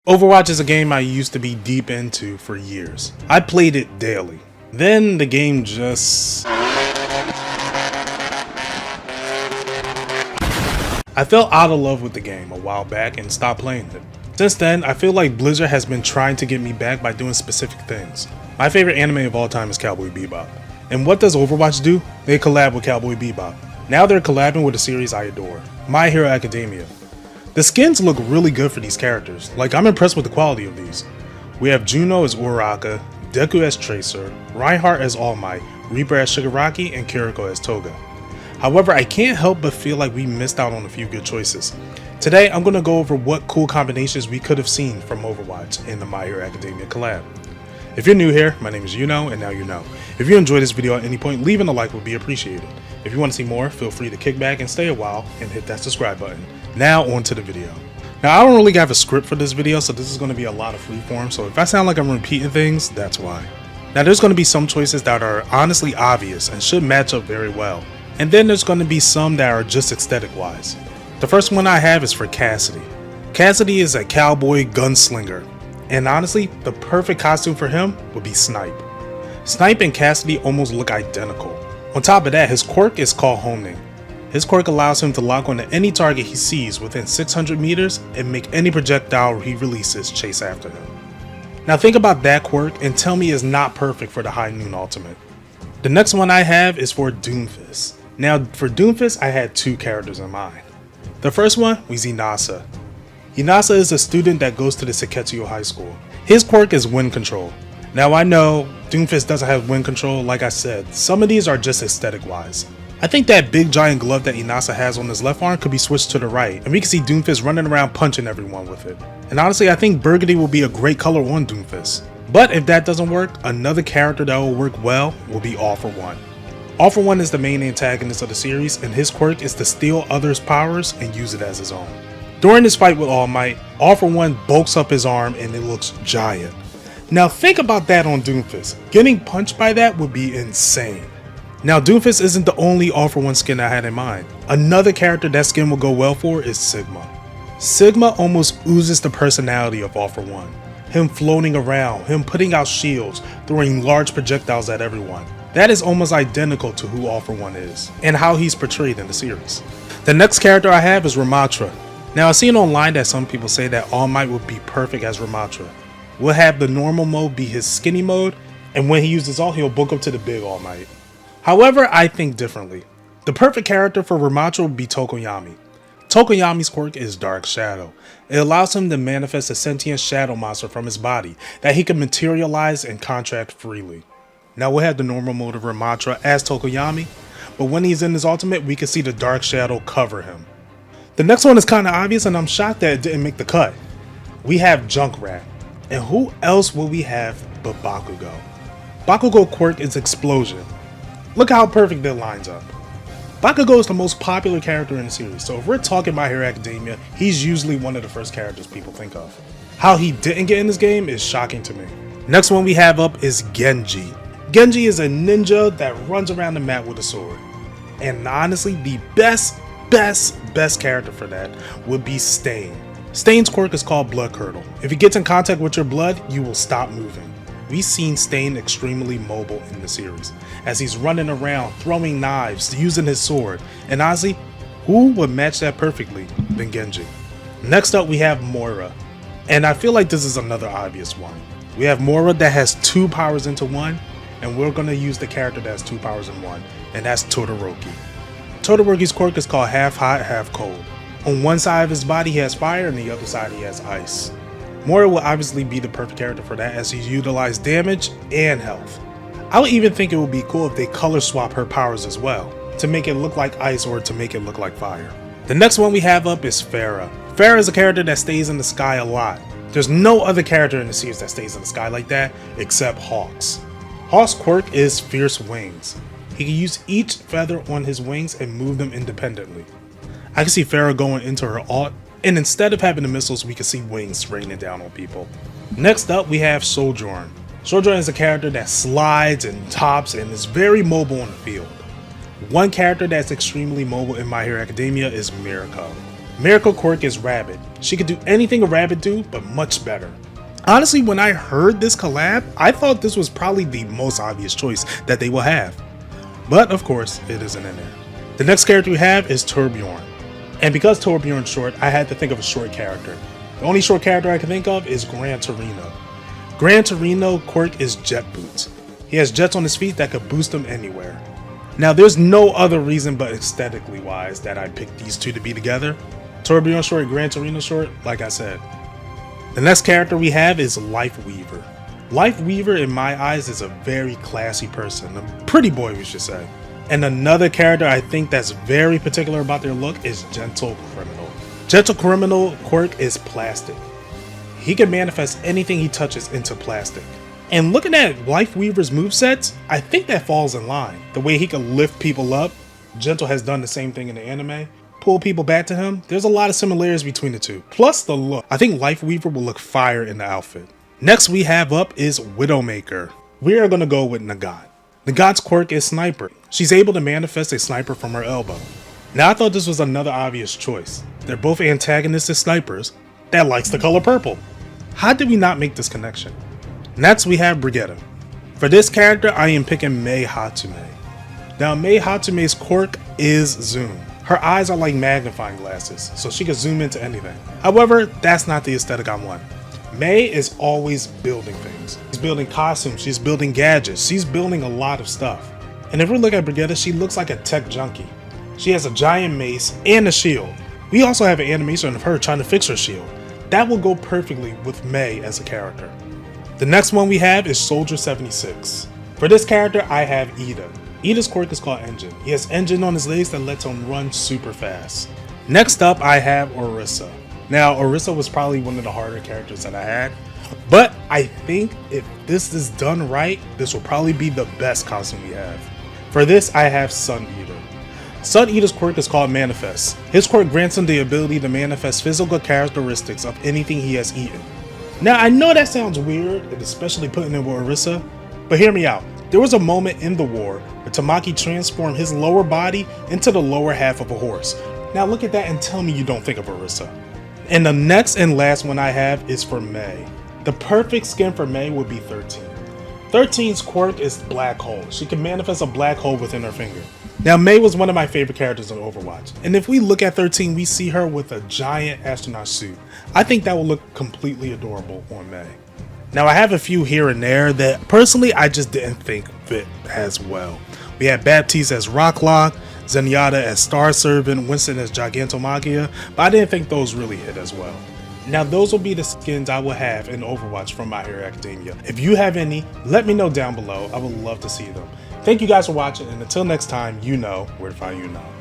Overwatch is a game I used to be deep into for years. I played it daily. Then the game just... I fell out of love with the game a while back and stopped playing it. Since then, I feel like Blizzard has been trying to get me back by doing specific things. My favorite anime of all time is Cowboy Bebop. And what does Overwatch do? They collab with Cowboy Bebop. Now they're collabing with a series I adore, My Hero Academia. The skins look really good for these characters, like I'm impressed with the quality of these. We have Juno as Uraraka, Deku as Tracer, Reinhardt as All Might, Reaper as Shigaraki, and Kiriko as Toga. However, I can't help but feel like we missed out on a few good choices. Today, I'm going to go over what cool combinations we could have seen from Overwatch in the My Hero Academia collab. If you're new here, my name is Yuno, and now you know. If you enjoyed this video at any point, leaving a like would be appreciated. If you want to see more, feel free to kick back and stay a while and hit that subscribe button. Now on to the video. Now I don't really have a script for this video, so this is going to be a lot of freeform, so if I sound like I'm repeating things, that's why. Now there's going to be some choices that are honestly obvious and should match up very well, and then there's going to be some that are just aesthetic wise. The first one I have is for Cassidy. Cassidy is a cowboy gunslinger, and honestly the perfect costume for him would be Snipe. Snipe and Cassidy almost look identical. On top of that, his quirk is called Homing. His quirk allows him to lock onto any target he sees within 600 meters and make any projectile he releases chase after him. Now think about that quirk and tell me it's not perfect for the High Noon ultimate. The next one I have is for Doomfist. Now for Doomfist I had two characters in mind. The first one was Inasa. Inasa is a student that goes to the Seketsuyo High School. His quirk is wind control. Now I know Doomfist doesn't have wind control, like I said, some of these are just aesthetic wise. I think that big giant glove that Inasa has on his left arm could be switched to the right, and we can see Doomfist running around punching everyone with it. And honestly, I think burgundy will be a great color on Doomfist. But if that doesn't work, another character that will work well will be All For One. All For One is the main antagonist of the series, and his quirk is to steal others' powers and use it as his own. During this fight with All Might, All For One bulks up his arm and it looks giant. Now think about that on Doomfist. Getting punched by that would be insane. Now Doomfist isn't the only All For One skin I had in mind. Another character that skin will go well for is Sigma. Sigma almost oozes the personality of All For One. Him floating around, him putting out shields, throwing large projectiles at everyone. That is almost identical to who All For One is, and how he's portrayed in the series. The next character I have is Ramatra. Now I've seen online that some people say that All Might would be perfect as Ramatra. We'll have the normal mode be his skinny mode, and when he uses all, he'll bulk up to the big All Might. However, I think differently. The perfect character for Ramatra would be Tokoyami. Tokoyami's quirk is Dark Shadow. It allows him to manifest a sentient shadow monster from his body that he can materialize and contract freely. Now we'll have the normal mode of Ramatra as Tokoyami, but when he's in his ultimate, we can see the Dark Shadow cover him. The next one is kinda obvious and I'm shocked that it didn't make the cut. We have Junkrat. And who else will we have but Bakugo? Bakugo quirk is Explosion. Look how perfect that lines up. Bakugo is the most popular character in the series, so if we're talking My Hero Academia, he's usually one of the first characters people think of. How he didn't get in this game is shocking to me. Next one we have up is Genji. Genji is a ninja that runs around the map with a sword. And honestly, the best character for that would be Stain. Stain's quirk is called Blood Curdle. If he gets in contact with your blood, you will stop moving. We've seen Stain extremely mobile in the series, as he's running around, throwing knives, using his sword, and honestly, who would match that perfectly than Genji? Next up we have Moira, and I feel like this is another obvious one. We have Moira that has two powers into one, and we're going to use the character that has two powers in one, and that's Todoroki. Todoroki's quirk is called Half Hot, Half Cold. On one side of his body he has fire, and the other side he has ice. Moira will obviously be the perfect character for that, as he utilizes damage and health. I would even think it would be cool if they color swap her powers as well, to make it look like ice or to make it look like fire. The next one we have up is Pharah. Pharah is a character that stays in the sky a lot. There's no other character in the series that stays in the sky like that except Hawks. Hawk's quirk is Fierce Wings. He can use each feather on his wings and move them independently. I can see Pharah going into her ult, and instead of having the missiles, we can see wings raining down on people. Next up, we have Sojourn. Sojourn is a character that slides and tops and is very mobile on the field. One character that's extremely mobile in My Hero Academia is Mirko. Miracle quirk is Rabbit. She can do anything a rabbit do, but much better. Honestly, when I heard this collab, I thought this was probably the most obvious choice that they will have. But of course, it isn't in there. The next character we have is Torbjorn. And because Torbjorn's short, I had to think of a short character. The only short character I can think of is Gran Torino. Gran Torino quirk is Jet Boots. He has jets on his feet that could boost him anywhere. Now there's no other reason but aesthetically wise that I picked these two to be together. Torbjorn short, Gran Torino short, like I said. The next character we have is Life Weaver. Life Weaver in my eyes is a very classy person, a pretty boy we should say. And another character I think that's very particular about their look is Gentle Criminal. Gentle Criminal quirk is plastic. He can manifest anything he touches into plastic. And looking at Life Weaver's movesets, I think that falls in line. The way he can lift people up, Gentle has done the same thing in the anime. Pull people back to him, there's a lot of similarities between the two. Plus the look, I think Life Weaver will look fire in the outfit. Next we have up is Widowmaker. We are going to go with Nagat. Nagat's quirk is Sniper. She's able to manifest a sniper from her elbow. Now I thought this was another obvious choice. They're both antagonistic snipers that likes the color purple. How did we not make this connection? Next we have Brigitte. For this character I am picking MHAxOverwatch. Now MHAxOverwatch's quirk is Zoom. Her eyes are like magnifying glasses, so she can zoom into anything. However, that's not the aesthetic I want. May is always building things. She's building costumes, she's building gadgets, she's building a lot of stuff. And if we look at Brigitte, she looks like a tech junkie. She has a giant mace and a shield. We also have an animation of her trying to fix her shield. That will go perfectly with May as a character. The next one we have is Soldier 76. For this character, I have Ida. Ida's quirk is called Engine. He has engine on his legs that lets him run super fast. Next up, I have Orisa. Now, Orisa was probably one of the harder characters that I had, but I think if this is done right, this will probably be the best costume we have. For this, I have Sun Eater. Sun Eater's quirk is called Manifest. His quirk grants him the ability to manifest physical characteristics of anything he has eaten. Now, I know that sounds weird, and especially putting it with Orisa, but hear me out. There was a moment in the war where Tamaki transformed his lower body into the lower half of a horse. Now look at that and tell me you don't think of Orisa. And the next and last one I have is for May. The perfect skin for May would be 13. 13's quirk is Black Hole. She can manifest a black hole within her finger. Now May was one of my favorite characters in Overwatch, and if we look at 13, we see her with a giant astronaut suit. I think that will look completely adorable on May. Now I have a few here and there that personally I just didn't think fit as well. We had Baptiste as Rocklock, Zenyatta as Star Servant, Winston as Gigantomagia, but I didn't think those really hit as well. Now those will be the skins I will have in Overwatch from My Hero Academia. If you have any, let me know down below. I would love to see them. Thank you guys for watching, and until next time, you know where to find you now.